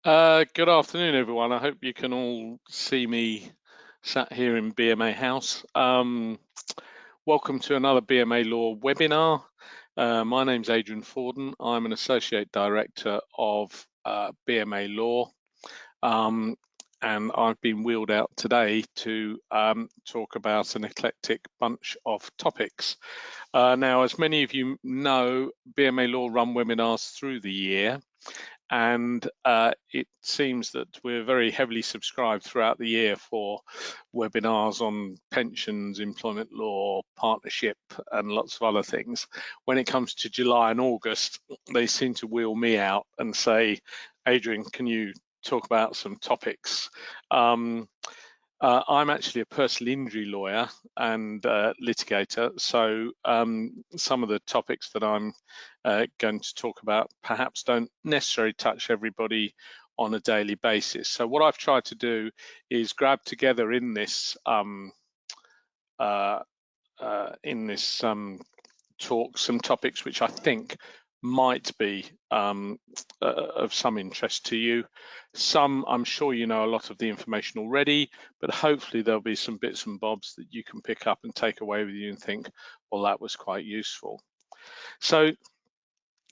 Good afternoon, everyone. I hope you can all see me sat here in BMA House. Welcome to another BMA Law webinar. My name's Adrian Fawden. I'm an Associate Director of BMA Law, and I've been wheeled out today to talk about an eclectic bunch of topics. Now, as many of you know, BMA Law run webinars through the year. And it seems that we're very heavily subscribed throughout the year for webinars on pensions, employment law, partnership, and lots of other things. When it comes to July and August, they seem to wheel me out and say, Adrian, can you talk about some topics? I'm actually a personal injury lawyer and litigator, so some of the topics that I'm going to talk about perhaps don't necessarily touch everybody on a daily basis. So what I've tried to do is grab together in this talk some topics which I think might be of some interest to you. Some, I'm sure you know a lot of the information already, but hopefully there'll be some bits and bobs that you can pick up and take away with you and think, well, that was quite useful. So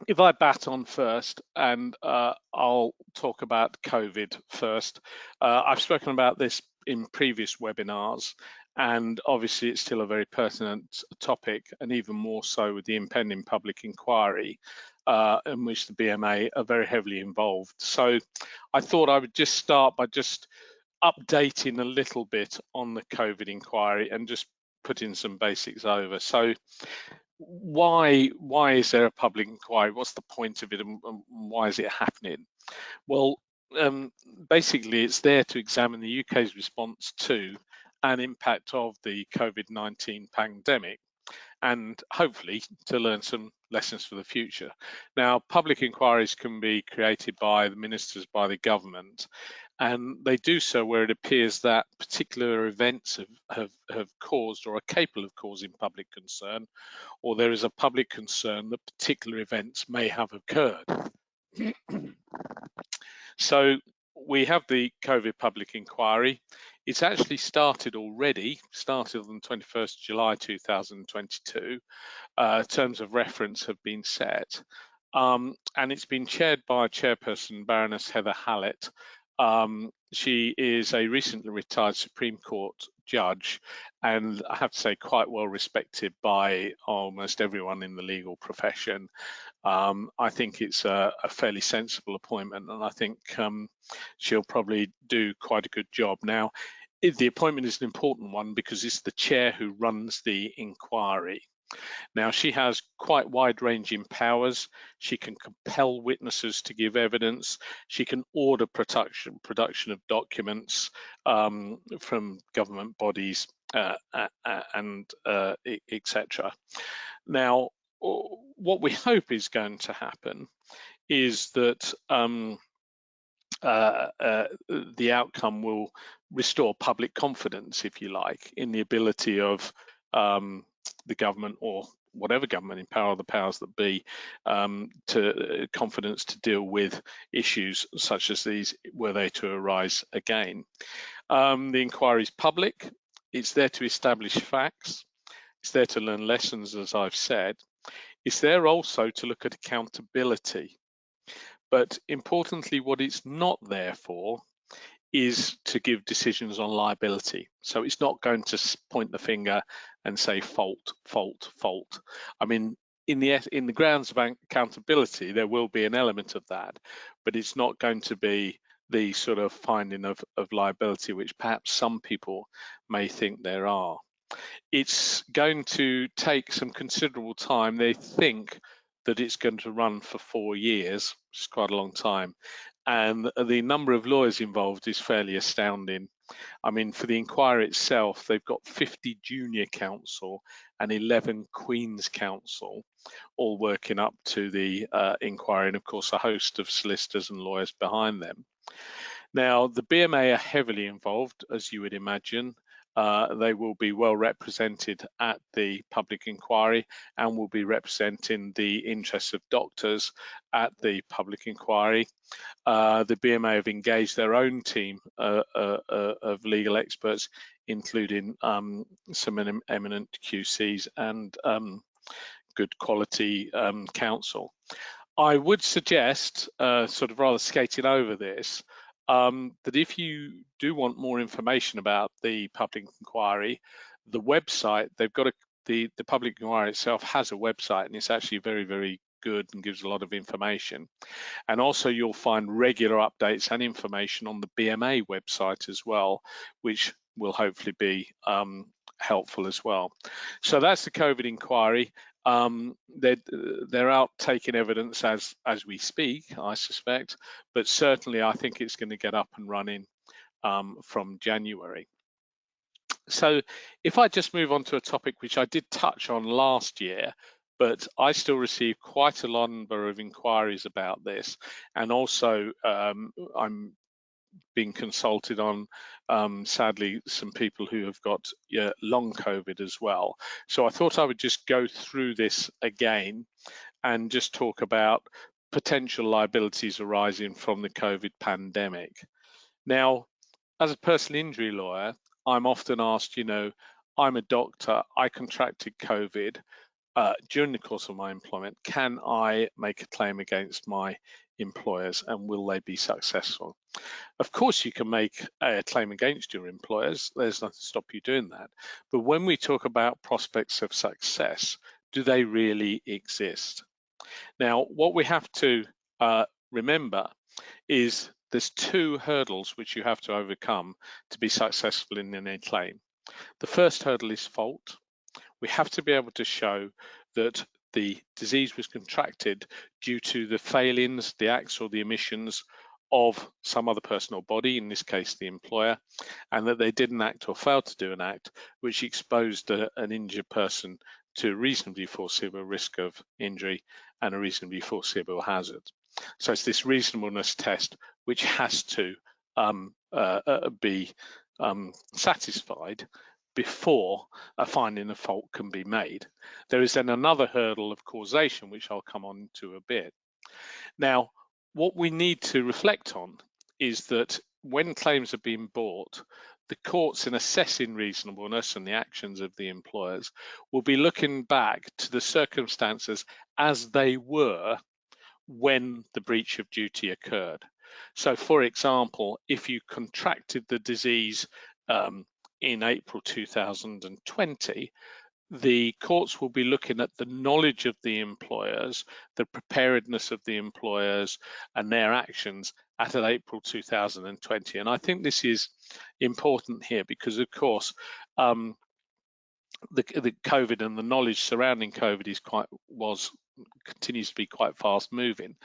if I bat on first, and I'll talk about COVID first. I've spoken about this in previous webinars, and obviously it's still a very pertinent topic, and even more so with the impending public inquiry in which the BMA are very heavily involved. So I thought I would just start by just updating a little bit on the COVID inquiry and just putting some basics over. So why is there a public inquiry? What's the point of it, and why is it happening? Well, basically, it's there to examine the UK's response to and impact of the COVID-19 pandemic, and hopefully to learn some lessons for the future. Now, public inquiries can be created by the ministers, by the government, and they do so where it appears that particular events have caused or are capable of causing public concern, or there is a public concern that particular events may have occurred. So we have the COVID public inquiry. It's actually started already, started on the 21st July 2022. Terms of reference have been set. And it's been chaired by Chairperson Baroness Heather Hallett. She is a recently retired Supreme Court judge, and I have to say quite well respected by almost everyone in the legal profession. I think it's a fairly sensible appointment, and I think she'll probably do quite a good job. Now, the appointment is an important one because it's the chair who runs the inquiry. Now, she has quite wide-ranging powers. She can compel witnesses to give evidence. She can order production of documents from government bodies and etc. Now, what we hope is going to happen is that the outcome will restore public confidence, if you like, in the ability of the government, or whatever government in power, the powers that be, to confidence to deal with issues such as these were they to arise again. The inquiry is public. It's there to establish facts. It's there to learn lessons, as I've said. It's there also to look at accountability. But importantly, what it's not there for is to give decisions on liability. So it's not going to point the finger and say fault, fault, fault. I mean, in the grounds of accountability, there will be an element of that, but it's not going to be the sort of finding of liability, which perhaps some people may think there are. It's going to take some considerable time. They think that it's going to run for 4 years, which is quite a long time. And the number of lawyers involved is fairly astounding. I mean, for the inquiry itself, they've got 50 junior counsel and 11 Queen's counsel, all working up to the inquiry, and of course a host of solicitors and lawyers behind them. Now, the BMA are heavily involved, as you would imagine. they will be well represented at the public inquiry and will be representing the interests of doctors at the public inquiry. The BMA have engaged their own team of legal experts, including some eminent QCs and good quality counsel. I would suggest, sort of rather skating over this, that if you do want more information about the public inquiry, the website, they've got the public inquiry itself has a website, and it's actually very, very good and gives a lot of information. And also you'll find regular updates and information on the BMA website as well, which will hopefully be helpful as well. So that's the COVID inquiry. They're out taking evidence as we speak, I suspect, but certainly I think it's going to get up and running from January. So if I just move on to a topic which I did touch on last year, but I still receive quite a number of inquiries about this, and also I'm being consulted on, sadly, some people who have got long COVID as well. So I thought I would just go through this again and just talk about potential liabilities arising from the COVID pandemic. Now, as a personal injury lawyer, I'm often asked, I'm a doctor, I contracted COVID during the course of my employment. Can I make a claim against my employers, and will they be successful? Of course, you can make a claim against your employers. There's nothing to stop you doing that. But when we talk about prospects of success, do they really exist? Now, what we have to remember is there's two hurdles which you have to overcome to be successful in any claim. The first hurdle is fault. We have to be able to show that the disease was contracted due to the failings, the acts or the omissions of some other person or body, in this case the employer, and that they did an act or failed to do an act which exposed an injured person to a reasonably foreseeable risk of injury and a reasonably foreseeable hazard. So it's this reasonableness test which has to be satisfied before a finding of fault can be made. There is then another hurdle of causation, which I'll come on to a bit. Now, what we need to reflect on is that when claims are being brought, the courts, in assessing reasonableness and the actions of the employers, will be looking back to the circumstances as they were when the breach of duty occurred. So, for example, if you contracted the disease in April 2020, the courts will be looking at the knowledge of the employers, the preparedness of the employers, and their actions at April 2020. And I think this is important here because, of course, the COVID and the knowledge surrounding COVID continues to be quite fast moving.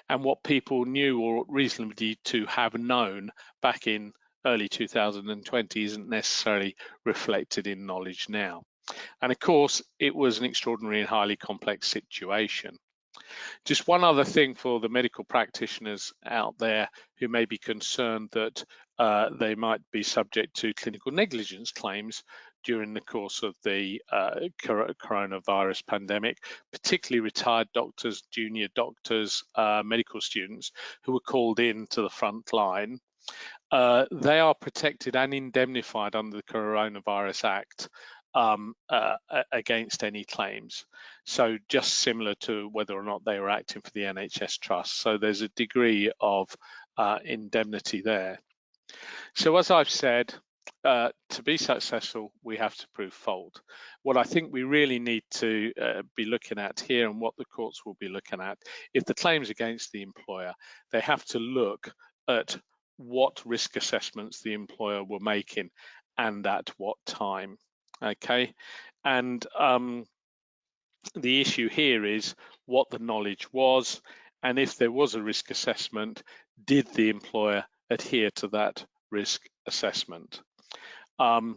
And what people knew or reasonably to have known back in early 2020 isn't necessarily reflected in knowledge now. And of course, it was an extraordinary and highly complex situation. Just one other thing for the medical practitioners out there who may be concerned that they might be subject to clinical negligence claims during the course of the coronavirus pandemic, particularly retired doctors, junior doctors, medical students who were called in to the front line. They are protected and indemnified under the Coronavirus Act against any claims. So just similar to whether or not they were acting for the NHS Trust. So there's a degree of indemnity there. So as I've said, to be successful, we have to prove fault. What I think we really need to be looking at here, and what the courts will be looking at, if the claims against the employer, they have to look at what risk assessments the employer were making and at what time. Okay, and the issue here is what the knowledge was, and if there was a risk assessment, did the employer adhere to that risk assessment? And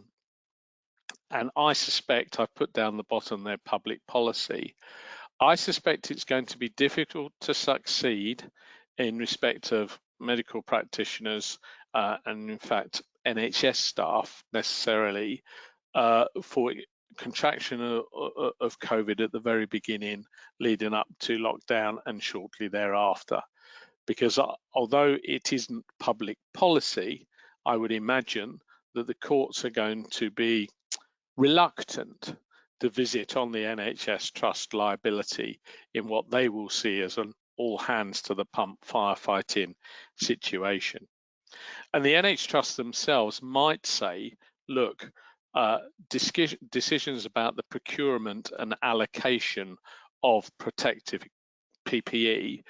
I suspect, I've put down the bottom there, public policy. I suspect it's going to be difficult to succeed in respect of medical practitioners and in fact NHS staff necessarily for contraction of COVID at the very beginning, leading up to lockdown and shortly thereafter. Because although it isn't public policy, I would imagine that the courts are going to be reluctant to visit on the NHS trust liability in what they will see as an all hands to the pump firefighting situation. And the NH Trust themselves might say, look, decisions about the procurement and allocation of protective PPE,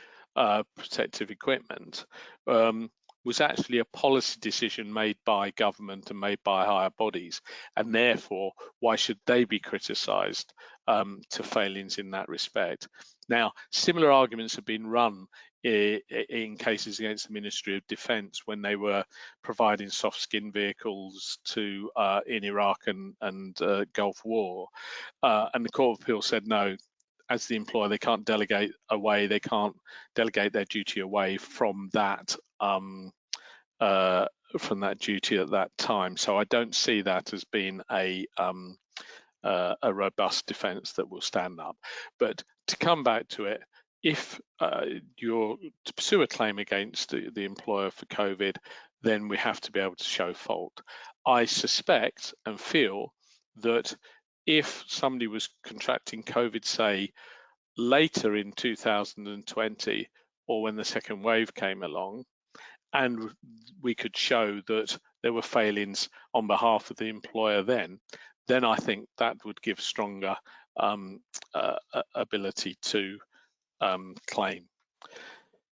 protective equipment, was actually a policy decision made by government and made by higher bodies, and therefore why should they be criticised to failings in that respect? Now, similar arguments have been run in cases against the Ministry of Defence when they were providing soft skin vehicles to in Iraq and Gulf War, and the Court of Appeal said no. As the employer, they can't delegate away. They can't delegate their duty away from that duty at that time. So I don't see that as being a robust defence that will stand up. But to come back to it, if you're to pursue a claim against the employer for COVID, then we have to be able to show fault. I suspect and feel that if somebody was contracting COVID, say, later in 2020, or when the second wave came along, and we could show that there were failings on behalf of the employer then I think that would give stronger ability to claim.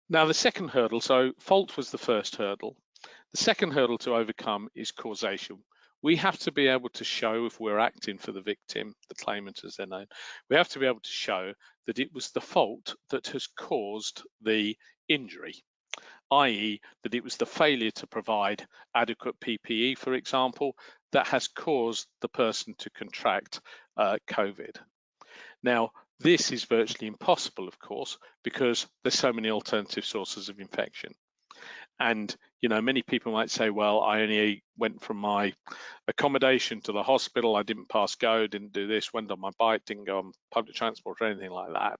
Now, the second hurdle, so fault was the first hurdle. The second hurdle to overcome is causation. We have to be able to show, if we're acting for the victim, the claimant as they're known, we have to be able to show that it was the fault that has caused the injury, i.e. that it was the failure to provide adequate PPE, for example, that has caused the person to contract COVID. Now, this is virtually impossible, of course, because there's so many alternative sources of infection. And, you know, many people might say, well, I only went from my accommodation to the hospital, I didn't pass go, didn't do this, went on my bike, didn't go on public transport or anything like that.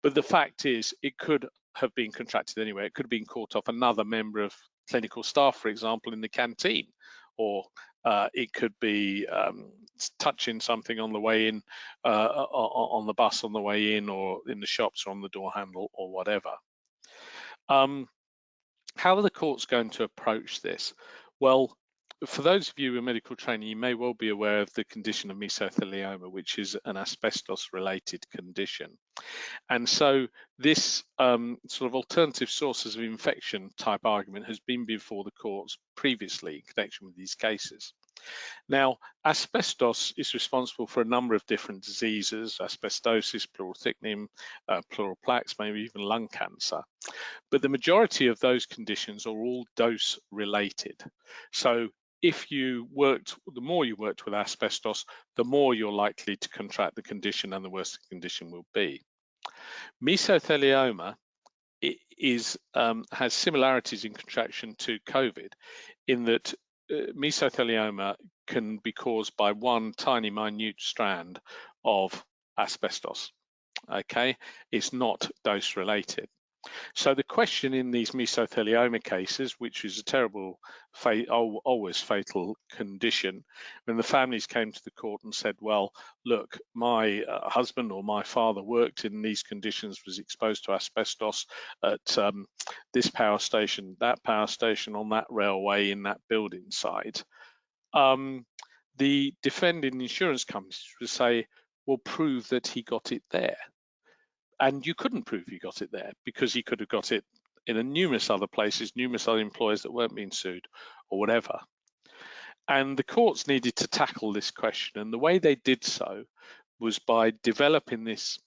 But the fact is, it could have been contracted anyway. It could have been caught off another member of clinical staff, for example, in the canteen, or it could be touching something on the way in, on the bus on the way in, or in the shops or on the door handle or whatever. How are the courts going to approach this? Well, for those of you in medical training, you may well be aware of the condition of mesothelioma, which is an asbestos-related condition. And so this sort of alternative sources of infection type argument has been before the courts previously in connection with these cases. Now, asbestos is responsible for a number of different diseases: asbestosis, pleural thickening, pleural plaques, maybe even lung cancer. But the majority of those conditions are all dose related. So if you worked, the more you worked with asbestos, the more you're likely to contract the condition and the worse the condition will be. Mesothelioma has similarities in contraction to COVID in that mesothelioma can be caused by one tiny minute strand of asbestos. Okay, it's not dose related. So the question in these mesothelioma cases, which is a terrible, always fatal condition, when the families came to the court and said, well, look, my husband or my father worked in these conditions, was exposed to asbestos at this power station, that power station, on that railway, in that building site, the defending insurance companies would say, well, prove that he got it there. And you couldn't prove you got it there because he could have got it in numerous other places, numerous other employers that weren't being sued or whatever. And the courts needed to tackle this question. And the way they did so was by developing this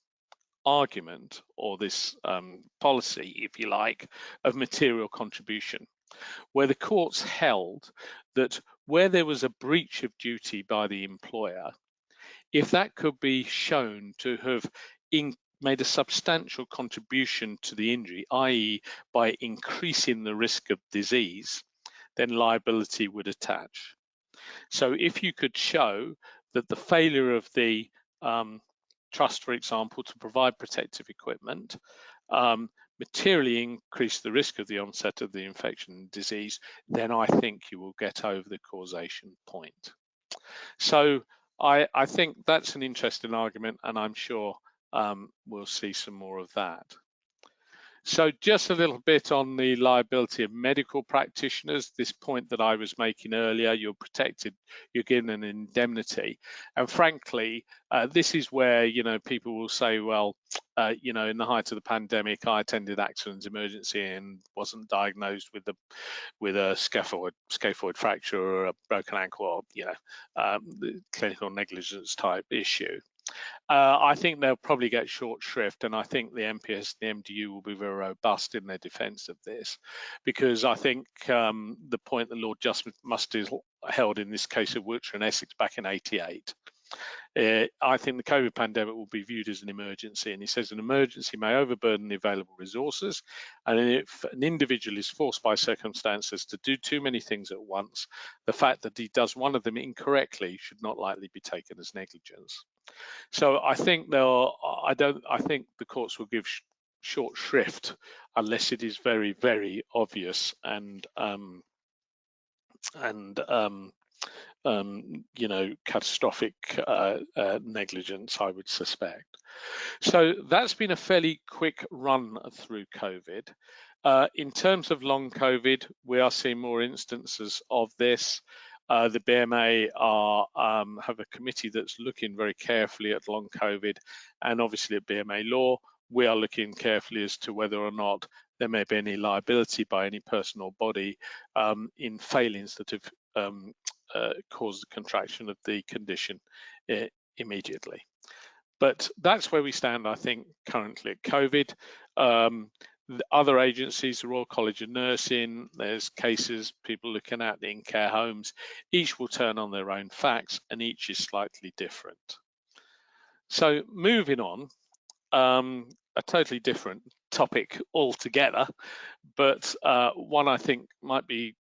argument, or this policy, if you like, of material contribution, where the courts held that where there was a breach of duty by the employer, if that could be shown to have made a substantial contribution to the injury, i.e. by increasing the risk of disease, then liability would attach. So if you could show that the failure of the trust, for example, to provide protective equipment materially increase the risk of the onset of the infection and disease, then I think you will get over the causation point. So I think that's an interesting argument, and I'm sure we'll see some more of that. So just a little bit on the liability of medical practitioners, this point that I was making earlier, you're protected, you're given an indemnity. And frankly, this is where, you know, people will say, well, you know, in the height of the pandemic, I attended accidents emergency and wasn't diagnosed with a scaphoid fracture or a broken ankle, or, you know, the clinical negligence type issue. I think they'll probably get short shrift, and I think the MPS and the MDU will be very robust in their defence of this, because I think the point that Lord Muster held in this case of Wiltshire and Essex back in '88, I think the COVID pandemic will be viewed as an emergency, and he says an emergency may overburden the available resources, and if an individual is forced by circumstances to do too many things at once, the fact that he does one of them incorrectly should not likely be taken as negligence. So I think I think the courts will give short shrift unless it is very, very obvious and you know, catastrophic negligence, I would suspect. So that's been a fairly quick run through COVID. In terms of long COVID, we are seeing more instances of this. The BMA have a committee that's looking very carefully at long COVID, and obviously at BMA law, we are looking carefully as to whether or not there may be any liability by any person or body in failings that have caused the contraction of the condition immediately. But that's where we stand, I think, currently at COVID. The other agencies, the Royal College of Nursing, there's cases, people looking at in care homes, each will turn on their own facts and each is slightly different. So moving on, a totally different topic altogether, but one I think might be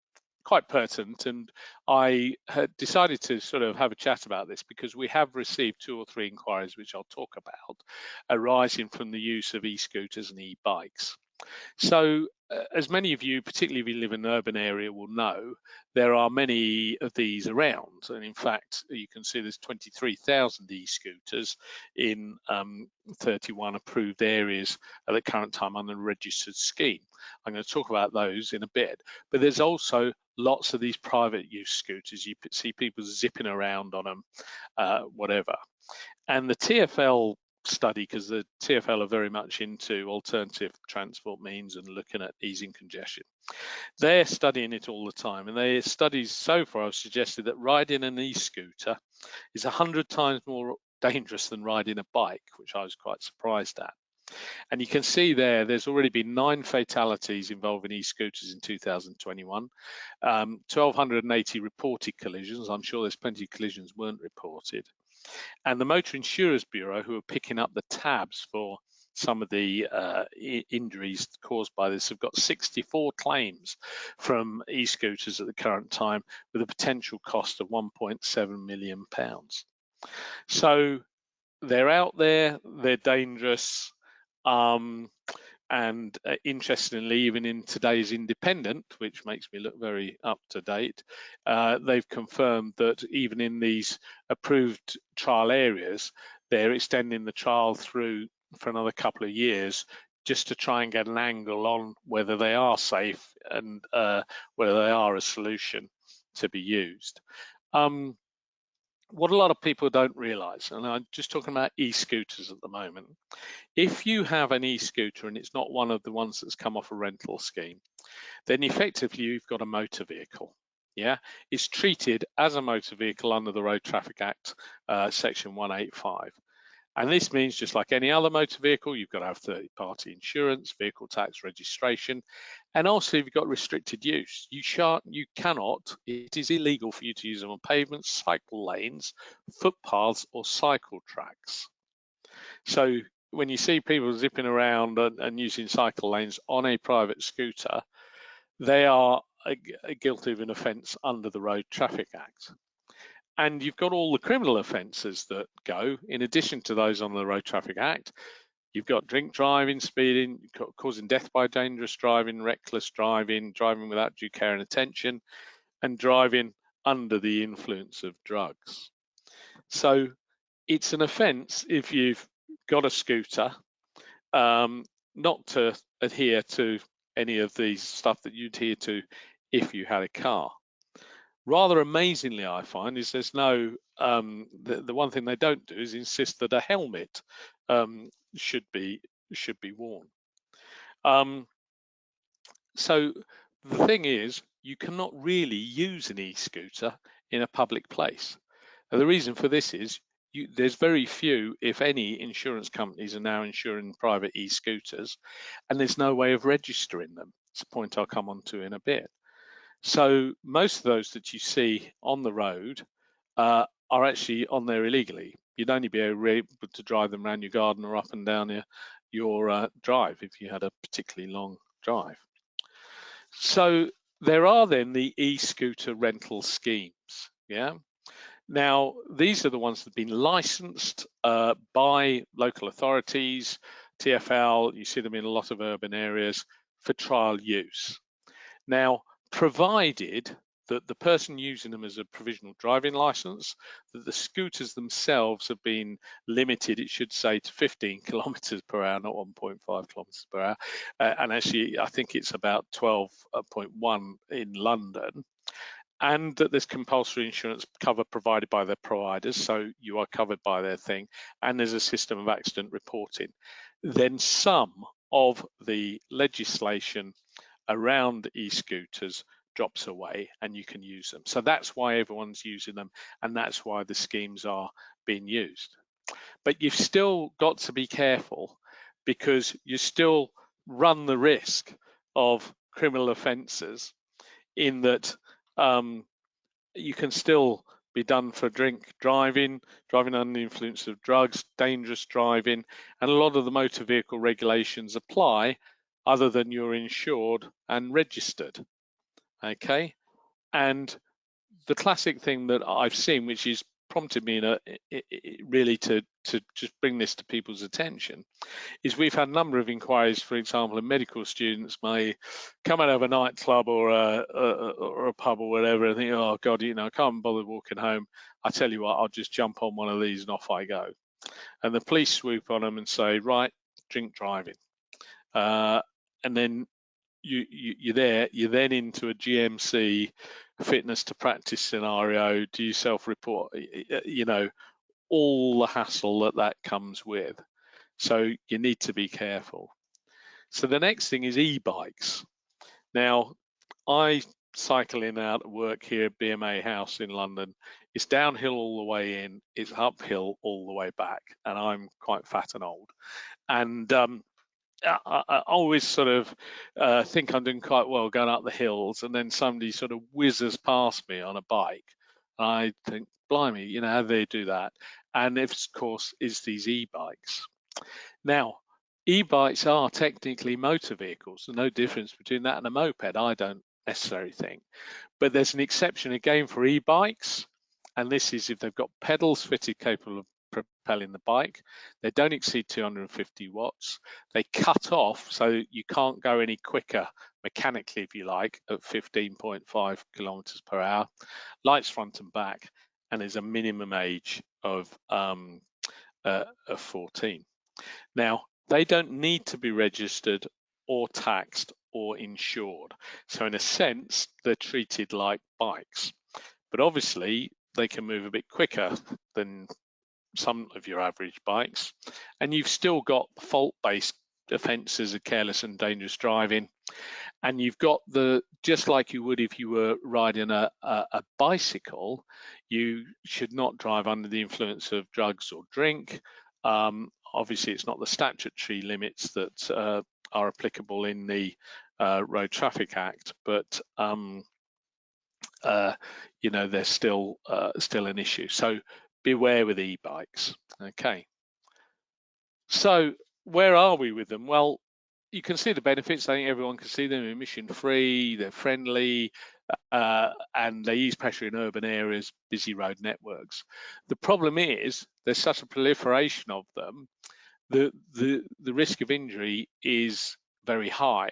quite pertinent, and I had decided to sort of have a chat about this because we have received 2 or 3 inquiries, which I'll talk about, arising from the use of e-scooters and e-bikes. So as many of you, particularly if you live in an urban area, will know, there are many of these around. And in fact, you can see there's 23,000 e-scooters in 31 approved areas at the current time on the registered scheme. I'm going to talk about those in a bit. But there's also lots of these private use scooters. You see people zipping around on them, whatever. And the TfL study, because the TfL are very much into alternative transport means and looking at easing congestion. They're studying it all the time, and their studies so far have suggested that riding an e-scooter is 100 times more dangerous than riding a bike, which I was quite surprised at. And you can see there's already been 9 fatalities involving e-scooters in 2021, 1,280 reported collisions. I'm sure there's plenty of collisions weren't reported. And the Motor Insurers Bureau, who are picking up the tabs for some of the injuries caused by this, have got 64 claims from e-scooters at the current time, with a potential cost of £1.7 million. So they're out there, they're dangerous, and interestingly, even in today's Independent, which makes me look very up to date, they've confirmed that even in these approved trial areas, they're extending the trial through for another couple of years just to try and get an angle on whether they are safe and whether they are a solution to be used. What a lot of people don't realize, and I'm just talking about e-scooters at the moment, if you have an e-scooter and it's not one of the ones that's come off a rental scheme, then effectively you've got a motor vehicle. Yeah, it's treated as a motor vehicle under the Road Traffic Act, section 185. And this means, just like any other motor vehicle, you've got to have third-party insurance, vehicle tax, registration, and also if you've got restricted use. You cannot, it is illegal for you to use them on pavements, cycle lanes, footpaths, or cycle tracks. So when you see people zipping around and using cycle lanes on a private scooter, they are guilty of an offence under the Road Traffic Act. And you've got all the criminal offences that go, in addition to those on the Road Traffic Act. You've got drink driving, speeding, causing death by dangerous driving, reckless driving, driving without due care and attention, and driving under the influence of drugs. So it's an offence if you've got a scooter, not to adhere to any of these stuff that you'd adhere to if you had a car. Rather amazingly, I find, is there's no, the one thing they don't do is insist that a helmet should be worn. So the thing is, you cannot really use an e-scooter in a public place. And the reason for this is there's very few, if any, insurance companies are now insuring private e-scooters, and there's no way of registering them. It's a point I'll come on to in a bit. So most of those that you see on the road are actually on there illegally. You'd only be able to drive them around your garden or up and down your drive if you had a particularly long drive. So there are then the e-scooter rental schemes. Yeah. Now, these are the ones that have been licensed by local authorities, TfL, you see them in a lot of urban areas for trial use. Now, provided that the person using them as a provisional driving license, that the scooters themselves have been limited, it should say, to 15 kilometers per hour, not 1.5 kilometers per hour. And actually, I think it's about 12.1 in London. And that there's compulsory insurance cover provided by their providers, so you are covered by their thing, and there's a system of accident reporting. Then some of the legislation around e-scooters drops away and you can use them. So that's why everyone's using them, and that's why the schemes are being used. But you've still got to be careful, because you still run the risk of criminal offences, in that you can still be done for drink driving, driving under the influence of drugs, dangerous driving, and a lot of the motor vehicle regulations apply other than you're insured and registered. Okay, and the classic thing that I've seen, which has prompted me really to just bring this to people's attention, is we've had a number of inquiries. For example, medical students may come out of a nightclub or a pub or whatever and think, oh God, I can't bother walking home. I tell you what, I'll just jump on one of these and off I go. And the police swoop on them and say, right, drink driving. And then you're then into a GMC fitness to practice scenario. Do you self-report? All the hassle that comes with. So you need to be careful. So the next thing is e-bikes. Now, I cycle in and out of work here at BMA House in London. It's downhill all the way in, it's uphill all the way back, and I'm quite fat and old. And I always sort of think I'm doing quite well going up the hills, and then somebody sort of whizzes past me on a bike. And I think, blimey, how do they do that? And of course, it's these e-bikes. Now, e-bikes are technically motor vehicles. There's no difference between that and a moped, I don't necessarily think. But there's an exception again for e-bikes, and this is if they've got pedals fitted capable of propelling the bike. They don't exceed 250 watts. They cut off, so you can't go any quicker mechanically, if you like, at 15.5 kilometers per hour. Lights front and back, and there's a minimum age of 14. Now, they don't need to be registered or taxed or insured. So in a sense, they're treated like bikes. But obviously, they can move a bit quicker than some of your average bikes. And you've still got fault-based offences of careless and dangerous driving. And you've got just like you would if you were riding a bicycle, you should not drive under the influence of drugs or drink. Obviously, it's not the statutory limits that are applicable in the Road Traffic Act, but there's still an issue. So beware with e-bikes. Okay. So where are we with them? Well, you can see the benefits. I think everyone can see them: emission free, they're friendly, and they ease pressure in urban areas, busy road networks. The problem is there's such a proliferation of them. The risk of injury is very high.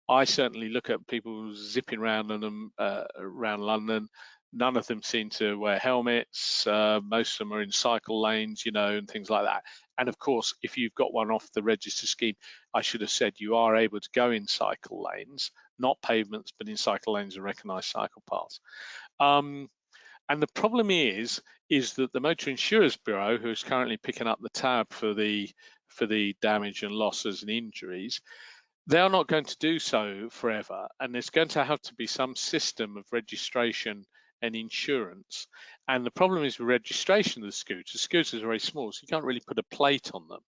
I certainly look at people zipping around on them around London. None of them seem to wear helmets. Most of them are in cycle lanes, you know, and things like that. And of course, if you've got one off the register scheme, I should have said you are able to go in cycle lanes, not pavements, but in cycle lanes and recognised cycle paths. And the problem is that the Motor Insurers Bureau, who is currently picking up the tab for the damage and losses and injuries, they are not going to do so forever, and there's going to have to be some system of registration and insurance. And the problem is with registration of the scooters. Scooters are very small, so you can't really put a plate on them.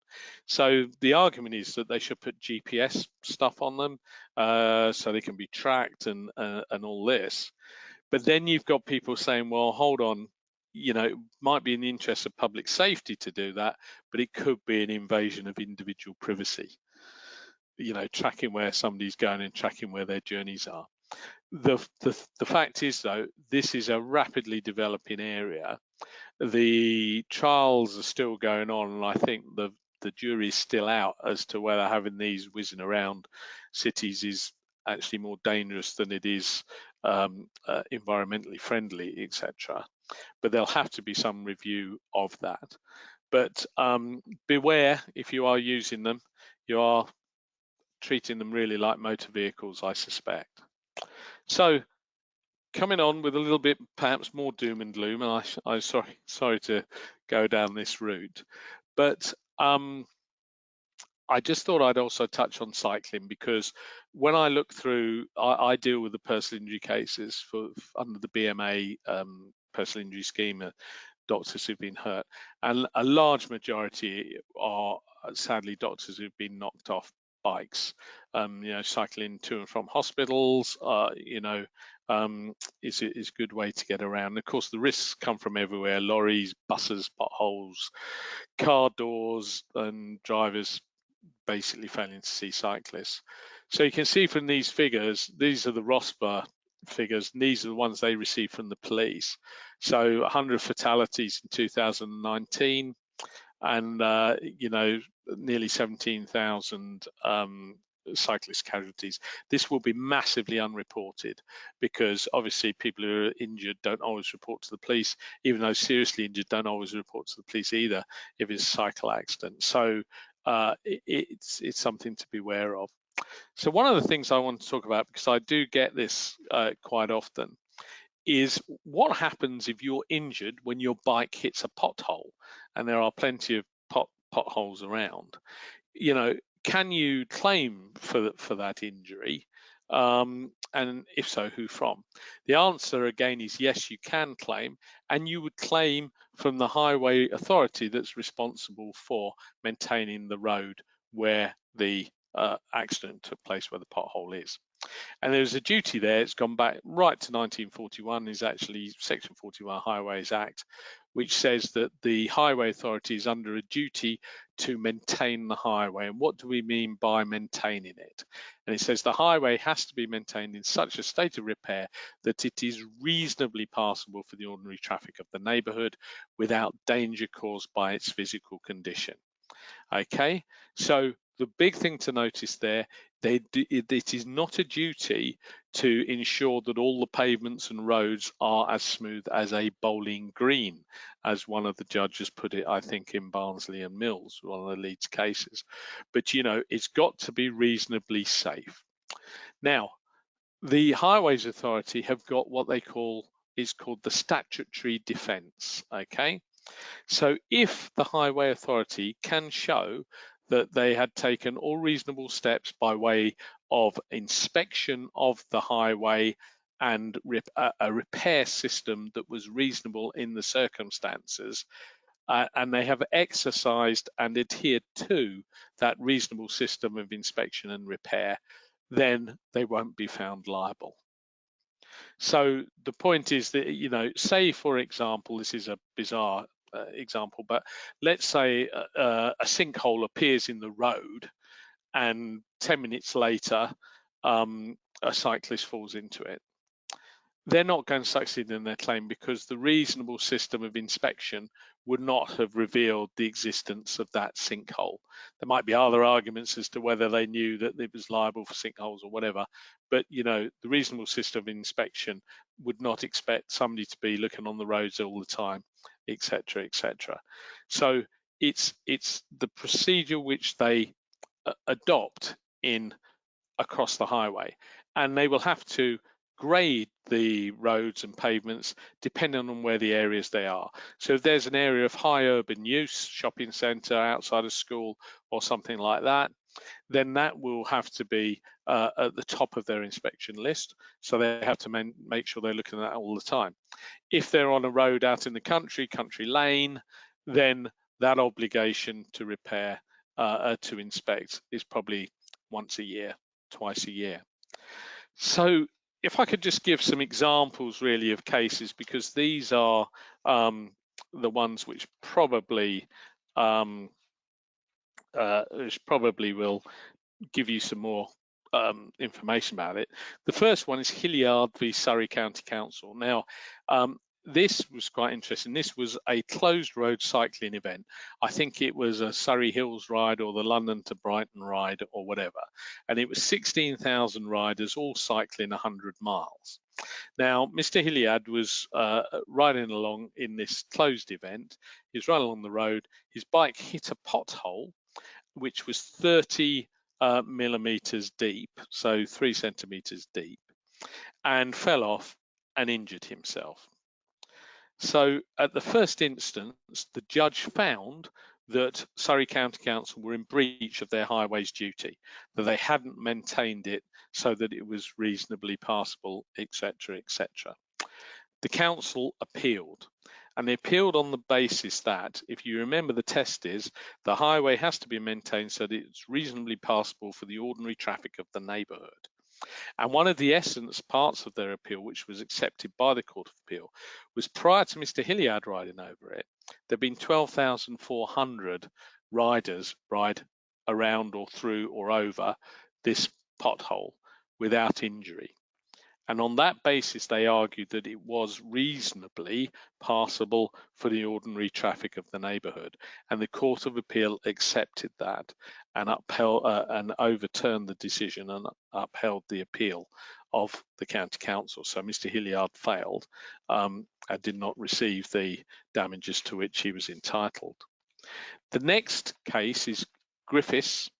So the argument is that they should put GPS stuff on them so they can be tracked and all this. But then you've got people saying, well, hold on, you know, it might be in the interest of public safety to do that, but it could be an invasion of individual privacy. You know, tracking where somebody's going and tracking where their journeys are. The fact is, though, this is a rapidly developing area. The trials are still going on, and I think the jury's still out as to whether having these whizzing around cities is actually more dangerous than it is environmentally friendly, etc. But there'll have to be some review of that. But beware, if you are using them, you are treating them really like motor vehicles, I suspect. So coming on with a little bit perhaps more doom and gloom, and I'm sorry to go down this route, but I just thought I'd also touch on cycling, because when I look through, I deal with the personal injury cases under the BMA personal injury scheme, doctors who've been hurt, and a large majority are sadly doctors who've been knocked off bikes. You know, cycling to and from hospitals, you know, is a good way to get around. And of course, the risks come from everywhere: lorries, buses, potholes, car doors, and drivers basically failing to see cyclists. So you can see from these figures, these are the ROSPA figures, and these are the ones they received from the police. So 100 fatalities in 2019, and you know, nearly 17,000 cyclist casualties. This will be massively unreported, because obviously people who are injured don't always report to the police, even though seriously injured don't always report to the police either if it's a cycle accident. So it's something to be aware of. So one of the things I want to talk about, because I do get this quite often, is what happens if you're injured when your bike hits a pothole, and there are plenty of potholes around. You know, can you claim for that injury? And if so, who from? The answer again is yes, you can claim, and you would claim from the highway authority that's responsible for maintaining the road where the accident took place, where the pothole is. And there's a duty there. It's gone back right to 1941, is actually Section 41 Highways Act, which says that the highway authority is under a duty to maintain the highway. And what do we mean by maintaining it? And it says the highway has to be maintained in such a state of repair that it is reasonably passable for the ordinary traffic of the neighbourhood without danger caused by its physical condition. Okay, so the big thing to notice there, it is not a duty to ensure that all the pavements and roads are as smooth as a bowling green, as one of the judges put it, I think, in Barnsley and Mills, one of the Leeds cases. But, you know, it's got to be reasonably safe. Now, the Highways Authority have got what they call, is called the statutory defence, okay? So if the Highway Authority can show that they had taken all reasonable steps by way of inspection of the highway and a repair system that was reasonable in the circumstances, and they have exercised and adhered to that reasonable system of inspection and repair, then they won't be found liable. So the point is that, you know, say for example, this is a bizarre example, but let's say a sinkhole appears in the road and 10 minutes later, a cyclist falls into it. They're not going to succeed in their claim because the reasonable system of inspection would not have revealed the existence of that sinkhole. There might be other arguments as to whether they knew that it was liable for sinkholes or whatever, but you know, the reasonable system of inspection would not expect somebody to be looking on the roads all the time, etc., etc. So it's the procedure which they adopt in across the highway, and they will have to grade the roads and pavements depending on where the areas they are. So if there's an area of high urban use, shopping centre, outside of school or something like that, then that will have to be at the top of their inspection list. So they have to make sure they're looking at that all the time. If they're on a road out in the country lane, then that obligation to repair, to inspect is probably once a year, twice a year. So if I could just give some examples really of cases, because these are the ones which probably will give you some more information about it. The first one is Hilliard v Surrey County Council. Now, this was quite interesting. This was a closed road cycling event. I think it was a Surrey Hills ride or the London to Brighton ride or whatever. And it was 16,000 riders all cycling 100 miles. Now, Mr. Hilliard was riding along in this closed event. He was riding along the road. His bike hit a pothole, which was 30 millimeters deep, so 3 centimeters deep, and fell off and injured himself. So at the first instance, the judge found that Surrey County Council were in breach of their highways duty, that they hadn't maintained it so that it was reasonably passable, etc., etc. The council appealed, and they appealed on the basis that, if you remember, the test is the highway has to be maintained so that it's reasonably passable for the ordinary traffic of the neighbourhood. And one of the essence parts of their appeal, which was accepted by the Court of Appeal, was prior to Mr. Hilliard riding over it, there'd been 12,400 riders ride around or through or over this pothole without injury. And on that basis, they argued that it was reasonably passable for the ordinary traffic of the neighbourhood. And the Court of Appeal accepted that and upheld and overturned the decision and upheld the appeal of the County Council. So Mr. Hilliard failed and did not receive the damages to which he was entitled. The next case is Griffiths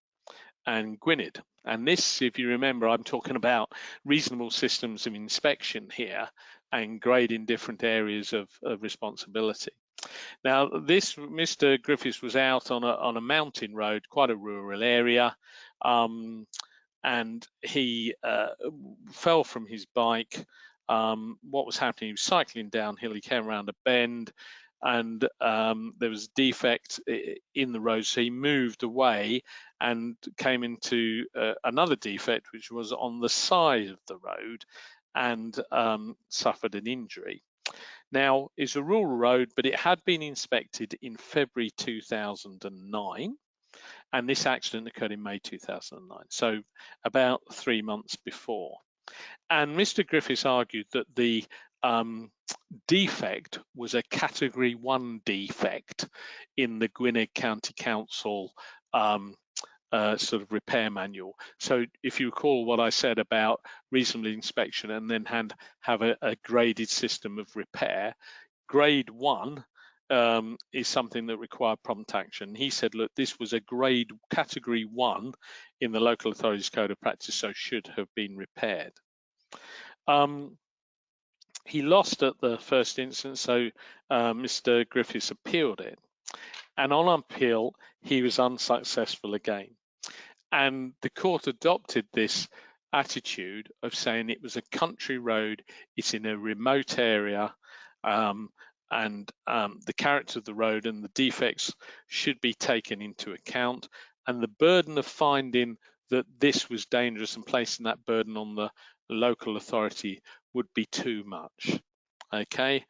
and Gwynedd. And this, if you remember, I'm talking about reasonable systems of inspection here and grading different areas of responsibility. Now, this Mr. Griffiths was out on a mountain road, quite a rural area, and he fell from his bike. What was happening? He was cycling downhill. He came around a bend, and there was a defect in the road, so he moved away and came into another defect, which was on the side of the road, and suffered an injury. Now, it's a rural road, but it had been inspected in February 2009, and this accident occurred in May 2009, so about 3 months before. And Mr. Griffiths argued that the defect was a Category 1 defect in the Gwynedd County Council sort of repair manual. So if you recall what I said about reasonable inspection and then have a graded system of repair, grade 1 is something that required prompt action. He said, look, this was a Category 1 in the Local Authorities Code of Practice, so should have been repaired. He lost at the first instance, so Mr. Griffiths appealed it. And on appeal, he was unsuccessful again. And the court adopted this attitude of saying it was a country road, it's in a remote area, and the character of the road and the defects should be taken into account. And the burden of finding that this was dangerous and placing that burden on the local authority would be too much, okay?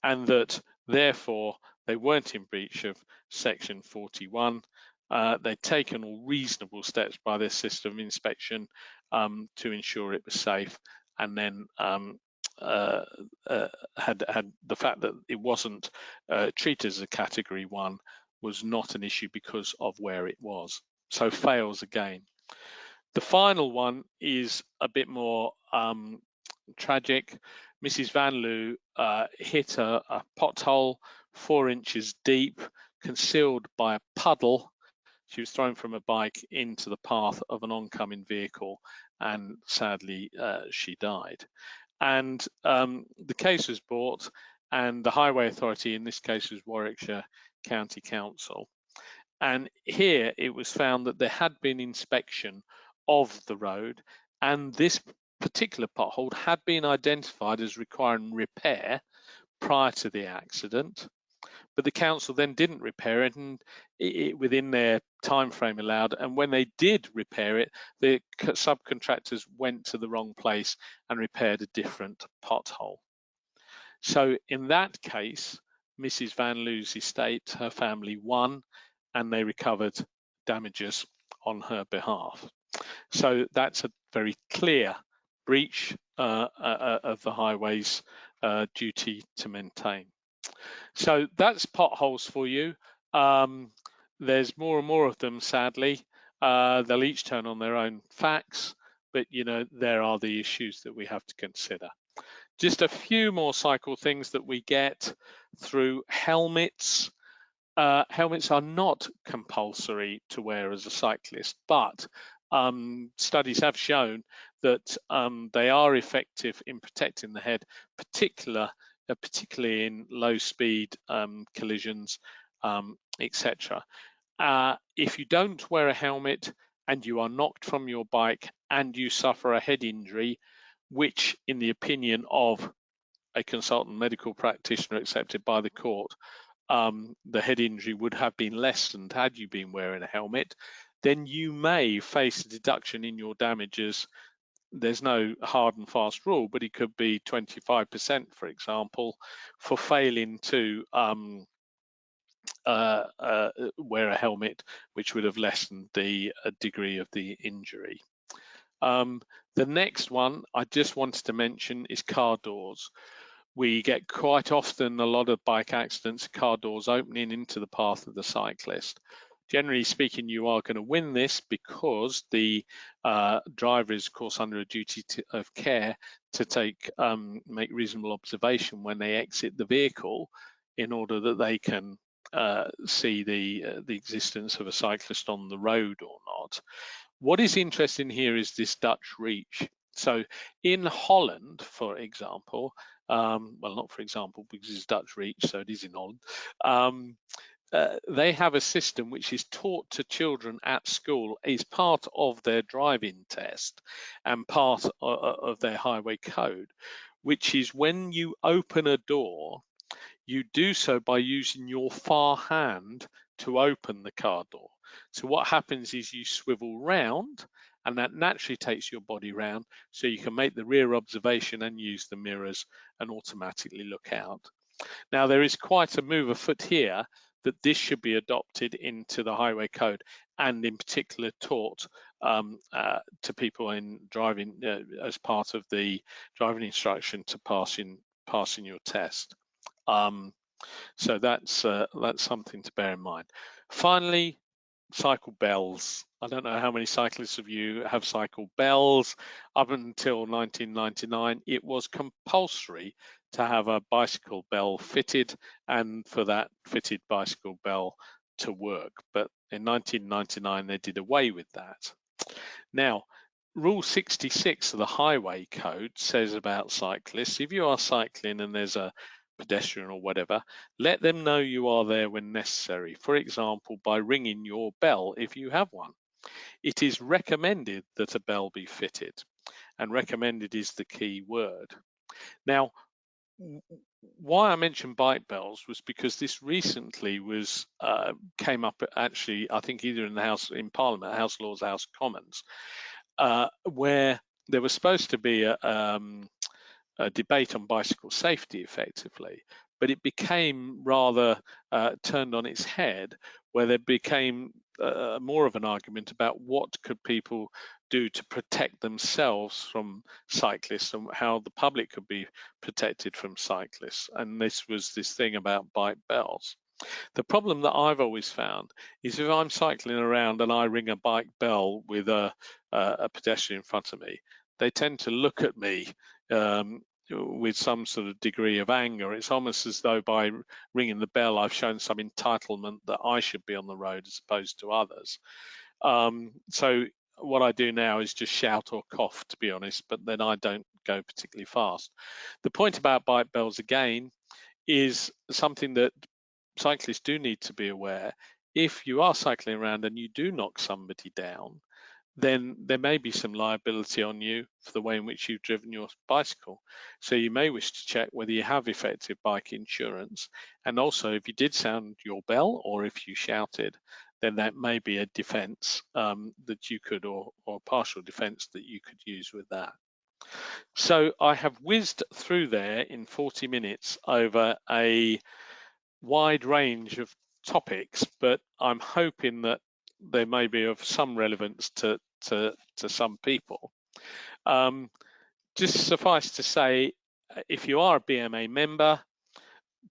And that therefore they weren't in breach of Section 41 they'd taken all reasonable steps by their system inspection to ensure it was safe, and then had the fact that it wasn't treated as a category 1 was not an issue because of where it was. So fails again. The final one is a bit more tragic. Mrs. Van Loo hit a pothole 4 inches deep, concealed by a puddle. She was thrown from a bike into the path of an oncoming vehicle, and sadly she died. And the case was brought, and the Highway Authority, in this case was Warwickshire County Council. And here it was found that there had been inspection of the road, and this particular pothole had been identified as requiring repair prior to the accident. But the council then didn't repair it, and within their time frame allowed. And when they did repair it, the subcontractors went to the wrong place and repaired a different pothole. So in that case, Mrs. Van Loo's estate, her family won, and they recovered damages on her behalf. So that's a very clear breach of the highway's duty to maintain. So that's potholes for you. There's more and more of them, sadly. They'll each turn on their own facts, but there are the issues that we have to consider. Just a few more cycle things that we get through helmets. Helmets are not compulsory to wear as a cyclist, but studies have shown that they are effective in protecting the head, particularly in low-speed collisions, etc. If you don't wear a helmet and you are knocked from your bike and you suffer a head injury, which in the opinion of a consultant medical practitioner accepted by the court, the head injury would have been lessened had you been wearing a helmet, then you may face a deduction in your damages. There's no hard and fast rule, but it could be 25%, for example, for failing to wear a helmet, which would have lessened the degree of the injury. The next one I just wanted to mention is car doors. We get quite often a lot of bike accidents, car doors opening into the path of the cyclist. Generally speaking, you are going to win this because the driver is, of course, under a duty of care to make reasonable observation when they exit the vehicle, in order that they can see the existence of a cyclist on the road or not. What is interesting here is this Dutch reach. So in Holland, for example, well, not for example, because it's Dutch reach, so it is in Holland. They have a system which is taught to children at school, is part of their driving test and part of their highway code, which is when you open a door, you do so by using your far hand to open the car door. So what happens is you swivel round, and that naturally takes your body round, so you can make the rear observation and use the mirrors and automatically look out. Now, there is quite a move afoot here that this should be adopted into the highway code, and in particular taught to people in driving as part of the driving instruction to passing your test. So that's something to bear in mind. Finally, cycle bells. I don't know how many cyclists of you have cycle bells. Up until 1999, it was compulsory to have a bicycle bell fitted, and for that fitted bicycle bell to work. But in 1999, they did away with that. Now, Rule 66 of the Highway Code says about cyclists, if you are cycling and there's a pedestrian or whatever, let them know you are there when necessary. For example, by ringing your bell if you have one. It is recommended that a bell be fitted, and recommended is the key word. Now, why I mentioned bike bells was because this recently came up actually, I think either in the House in Parliament, House Lords, House Commons, where there was supposed to be a debate on bicycle safety effectively, but it became rather turned on its head, where there became more of an argument about what could people do to protect themselves from cyclists and how the public could be protected from cyclists. And this was this thing about bike bells. The problem that I've always found is if I'm cycling around and I ring a bike bell with a pedestrian in front of me, they tend to look at me with some sort of degree of anger. It's almost as though by ringing the bell, I've shown some entitlement that I should be on the road as opposed to others. So what I do now is just shout or cough, to be honest, but then I don't go particularly fast. The point about bike bells, again, is something that cyclists do need to be aware. If you are cycling around and you do knock somebody down, then there may be some liability on you for the way in which you've driven your bicycle. So you may wish to check whether you have effective bike insurance. And also, if you did sound your bell or if you shouted, then that may be a defense that you could, or partial defense that you could use with that. So I have whizzed through there in 40 minutes over a wide range of topics, but I'm hoping that they may be of some relevance to some people. Just suffice to say, if you are a BMA member,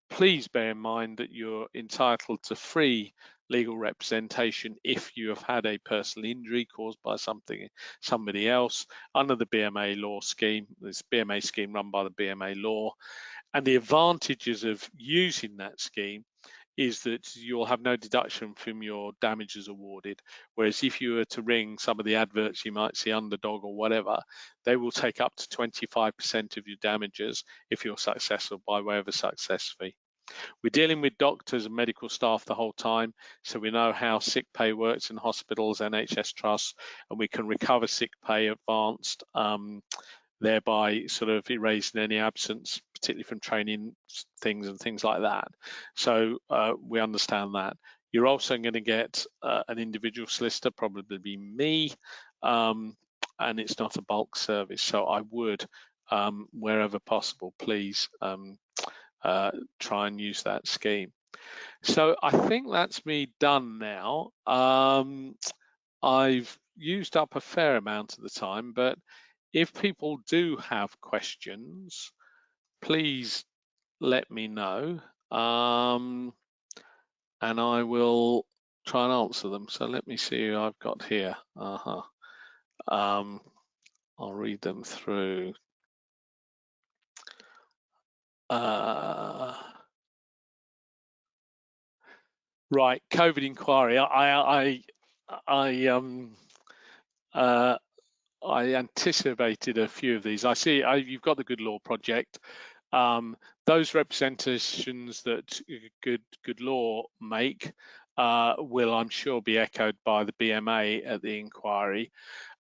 please bear in mind that you're entitled to free legal representation if you have had a personal injury caused by somebody else under the BMA law scheme, this BMA scheme run by the BMA law. And the advantages of using that scheme is that you'll have no deduction from your damages awarded. Whereas if you were to ring some of the adverts you might see, Underdog or whatever, they will take up to 25% of your damages if you're successful by way of a success fee. We're dealing with doctors and medical staff the whole time, so we know how sick pay works in hospitals, NHS trusts, and we can recover sick pay advanced, thereby sort of erasing any absence, particularly from training things and things like that. So we understand that. You're also going to get an individual solicitor, probably me, and it's not a bulk service. So I would, wherever possible, please try and use that scheme. So I think that's me done now. I've used up a fair amount of the time, but if people do have questions, please let me know, and I will try and answer them. So let me see who I've got here. I'll read them through. Right, COVID inquiry. I anticipated a few of these. I see you've got the Good Law Project. Those representations that Good Law make will, I'm sure, be echoed by the BMA at the inquiry.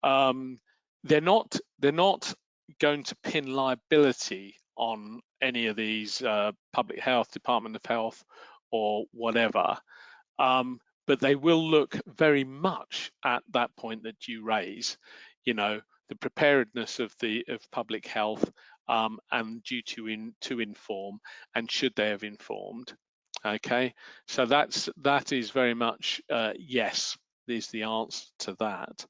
They're not going to pin liability on any of these public health, Department of Health, or whatever. But they will look very much at that point that you raise, you know, the preparedness of public health and duty to inform, and should they have informed. Okay, so that is very much yes, is the answer to that.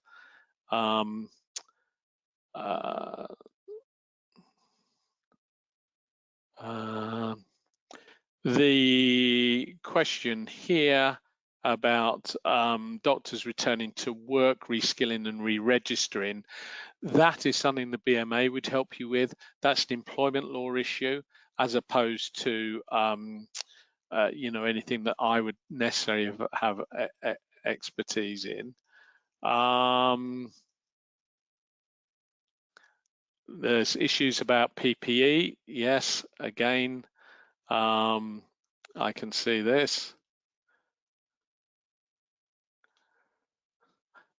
The question here about doctors returning to work, reskilling and re-registering, that is something the BMA would help you with. That's an employment law issue, as opposed to you know, anything that I would necessarily have expertise in. There's issues about PPE. Yes, again, I can see this.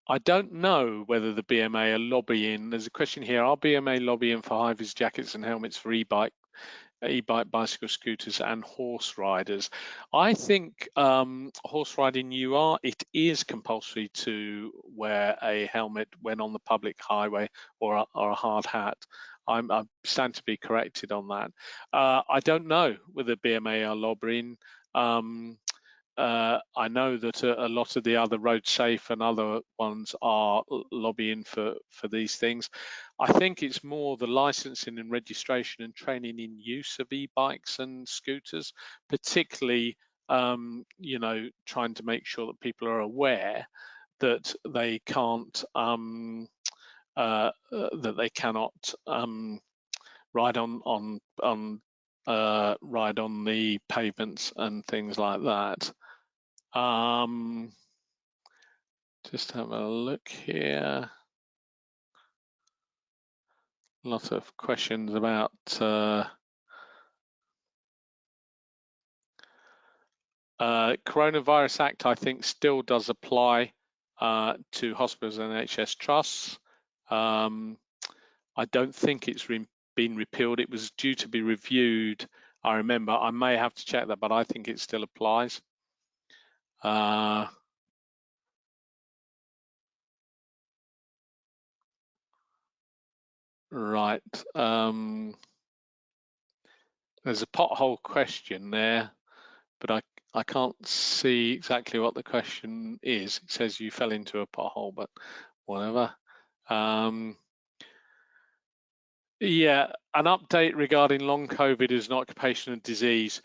I don't know whether the BMA are lobbying. There's a question here: are BMA lobbying for high-vis jackets and helmets for e-bike, bicycle, scooters, and horse riders? I think horse riding, it is compulsory to wear a helmet when on the public highway, or a hard hat. I stand to be corrected on that. I don't know whether BMA are lobbying. I know that a lot of the other Road Safe and other ones are lobbying for these things. I think it's more the licensing and registration and training in use of e-bikes and scooters, particularly you know, trying to make sure that people are aware that they can't that they cannot ride ride on the pavements and things like that. Just have a look here. A lot of questions about Coronavirus Act, I think, still does apply to hospitals and NHS trusts. I don't think it's been repealed. It was due to be reviewed. I remember. I may have to check that, but I think it still applies. Right. There's a pothole question there, but I can't see exactly what the question is. It says you fell into a pothole, but whatever. Yeah, an update regarding long COVID as an occupational disease.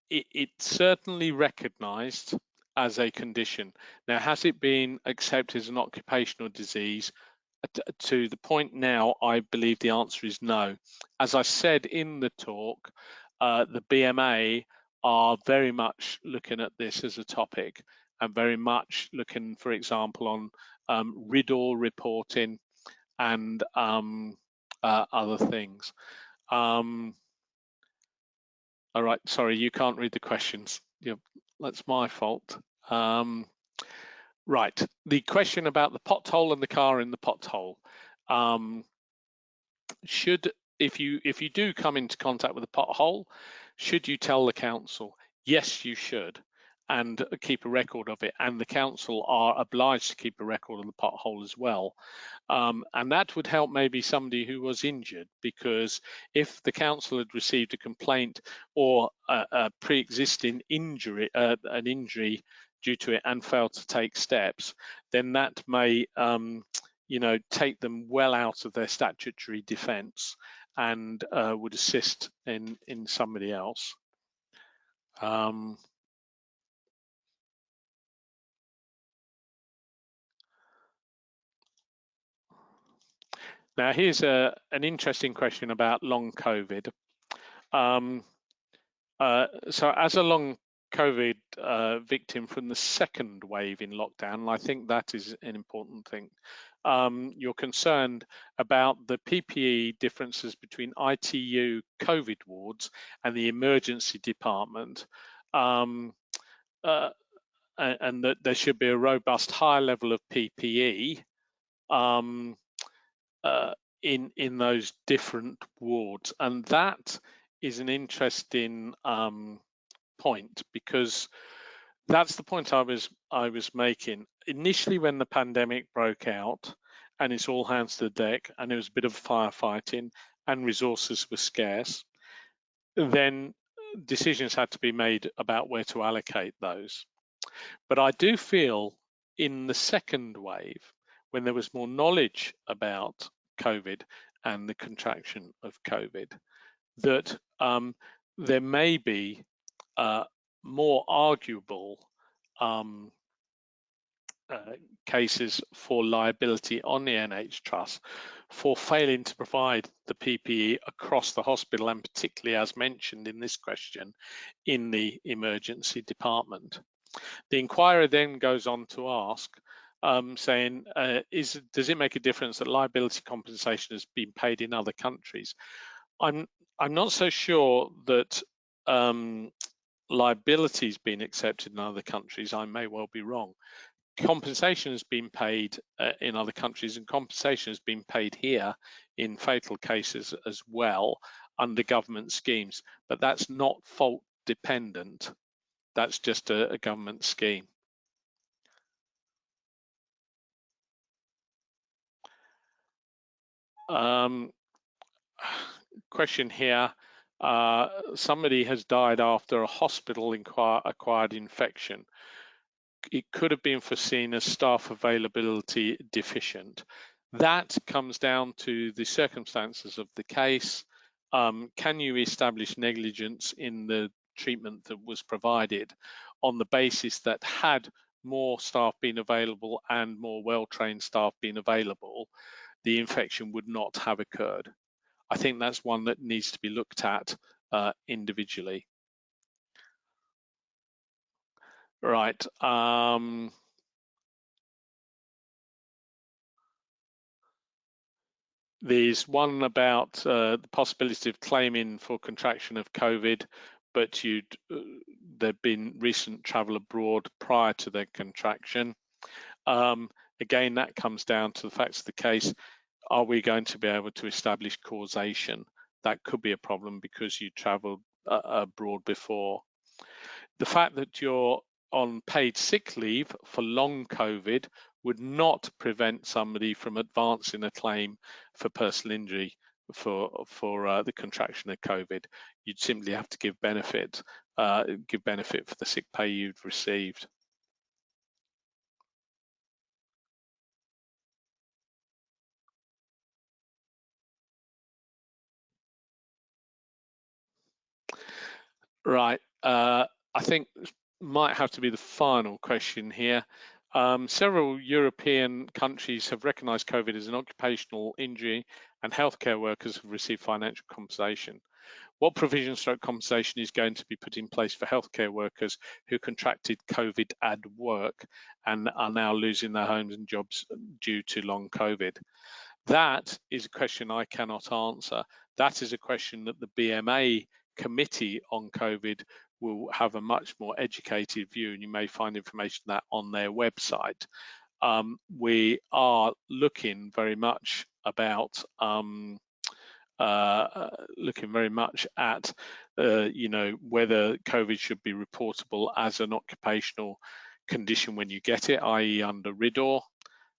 It's certainly recognised as a condition. Now, has it been accepted as an occupational disease? To the point now, I believe the answer is no. As I said in the talk, the BMA are very much looking at this as a topic and very much looking, for example, on RIDDOR reporting and other things. All right, sorry, you can't read the questions. That's my fault. Right, the question about the pothole and the car in the pothole. If you do come into contact with a pothole, should you tell the council? Yes, you should, and keep a record of it. And the council are obliged to keep a record of the pothole as well. And that would help maybe somebody who was injured, because if the council had received a complaint or a pre-existing injury, an injury due to it, and failed to take steps, then that may you know, take them well out of their statutory defence and would assist in somebody else. Now, here's an interesting question about long COVID. So as a long COVID victim from the second wave in lockdown, and I think that is an important thing, you're concerned about the PPE differences between ITU COVID wards and the emergency department, and that there should be a robust high level of PPE in those different wards. And that is an interesting point, because that's the point I was making initially when the pandemic broke out, and it's all hands to the deck, and there was a bit of firefighting, and resources were scarce. Then decisions had to be made about where to allocate those. But I do feel in the second wave, when there was more knowledge about COVID and the contraction of COVID, that there may be more arguable cases for liability on the NH Trust for failing to provide the PPE across the hospital, and particularly, as mentioned in this question, in the emergency department. The inquirer then goes on to ask, saying, does it make a difference that liability compensation has been paid in other countries? I'm not so sure that liability has been accepted in other countries. I may well be wrong. Compensation has been paid in other countries, and compensation has been paid here in fatal cases as well under government schemes, but that's not fault dependent. That's just a government scheme. Question here somebody has died after a hospital-acquired infection. It could have been foreseen as staff availability deficient. That comes down to the circumstances of the case. Can you establish negligence in the treatment that was provided on the basis that had more staff been available and more well-trained staff been available, the infection would not have occurred? I think that's one that needs to be looked at individually. Right. There's one about the possibility of claiming for contraction of COVID, but there'd been recent travel abroad prior to their contraction. Again, that comes down to the facts of the case. Are we going to be able to establish causation? That could be a problem because you traveled abroad before. The fact that you're on paid sick leave for long COVID would not prevent somebody from advancing a claim for personal injury for the contraction of COVID. You'd simply have to give benefit for the sick pay you've received. Right. I think might have to be the final question here. Several European countries have recognised COVID as an occupational injury, and healthcare workers have received financial compensation. What provision / compensation is going to be put in place for healthcare workers who contracted COVID at work and are now losing their homes and jobs due to long COVID? That is a question I cannot answer. That is a question that the BMA committee on COVID will have a much more educated view, and you may find information on that on their website. We are looking very much about looking very much at whether COVID should be reportable as an occupational condition when you get it, i.e. under RIDDOR.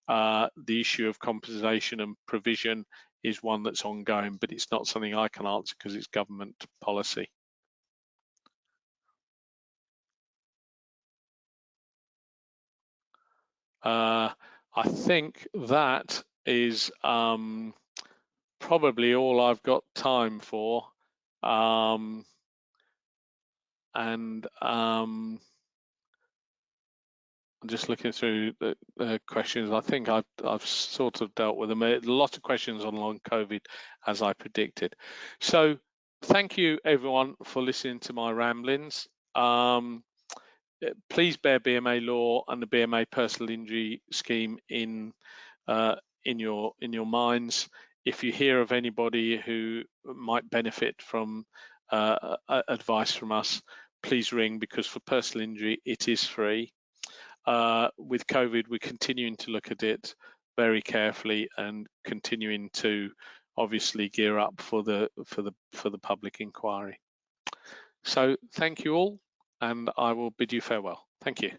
The issue of compensation and provision is one that's ongoing, but it's not something I can answer because it's government policy. I think that is probably all I've got time for. I'm just looking through the questions. I think I've sort of dealt with them. A lot of questions on long COVID, as I predicted. So thank you everyone for listening to my ramblings. Please bear BMA law and the BMA personal injury scheme in your minds. If you hear of anybody who might benefit from advice from us, please ring, because for personal injury it is free. With COVID, we're continuing to look at it very carefully and continuing to obviously gear up for the public inquiry. So thank you all, and I will bid you farewell. Thank you.